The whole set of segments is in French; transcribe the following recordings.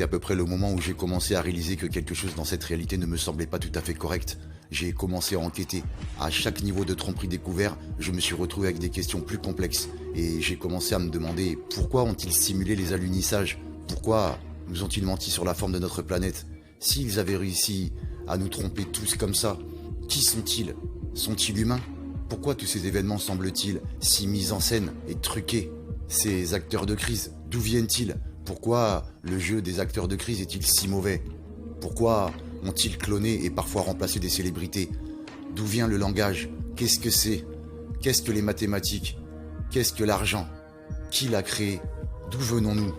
C'était à peu près le moment où j'ai commencé à réaliser que quelque chose dans cette réalité ne me semblait pas tout à fait correct. J'ai commencé à enquêter. À chaque niveau de tromperie découvert, je me suis retrouvé avec des questions plus complexes. Et j'ai commencé à me demander pourquoi ont-ils simulé les alunissages? Pourquoi nous ont-ils menti sur la forme de notre planète? S'ils avaient réussi à nous tromper tous comme ça, qui sont-ils? Sont-ils humains? Pourquoi tous ces événements semblent-ils si mis en scène et truqués? Ces acteurs de crise, d'où viennent-ils? Pourquoi le jeu des acteurs de crise est-il si mauvais? Pourquoi ont-ils cloné et parfois remplacé des célébrités? D'où vient le langage? Qu'est-ce que c'est? Qu'est-ce que les mathématiques? Qu'est-ce que l'argent? Qui l'a créé? D'où venons-nous?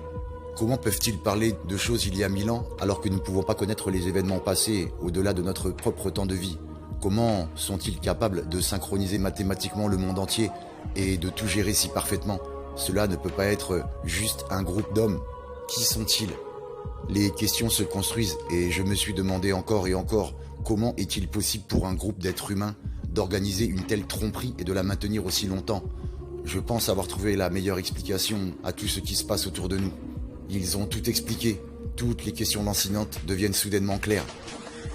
Comment peuvent-ils parler de choses il y a 1000 ans alors que nous ne pouvons pas connaître les événements passés au-delà de notre propre temps de vie? Comment sont-ils capables de synchroniser mathématiquement le monde entier et de tout gérer si parfaitement? Cela ne peut pas être juste un groupe d'hommes. Qui sont-ils? Les questions se construisent et je me suis demandé encore et encore comment est-il possible pour un groupe d'êtres humains d'organiser une telle tromperie et de la maintenir aussi longtemps? Je pense avoir trouvé la meilleure explication à tout ce qui se passe autour de nous. Ils ont tout expliqué. Toutes les questions lancinantes deviennent soudainement claires.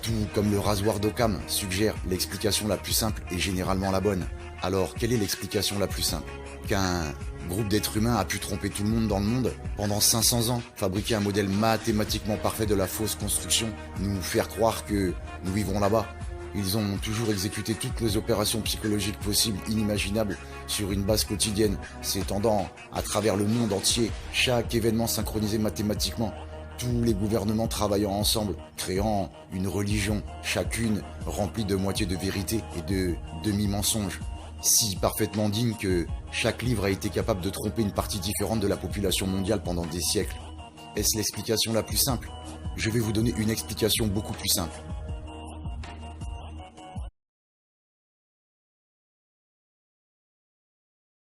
Tout comme le rasoir d'Occam suggère l'explication la plus simple et généralement la bonne. Alors, quelle est l'explication la plus simple? Qu'un groupe d'êtres humains a pu tromper tout le monde dans le monde pendant 500 ans, fabriquer un modèle mathématiquement parfait de la fausse construction, nous faire croire que nous vivons là-bas. Ils ont toujours exécuté toutes les opérations psychologiques possibles, inimaginables, sur une base quotidienne, s'étendant à travers le monde entier, chaque événement synchronisé mathématiquement. Tous les gouvernements travaillant ensemble, créant une religion, chacune remplie de moitié de vérité et de demi-mensonges. Si parfaitement digne que chaque livre a été capable de tromper une partie différente de la population mondiale pendant des siècles. Est-ce l'explication la plus simple? Je vais vous donner une explication beaucoup plus simple.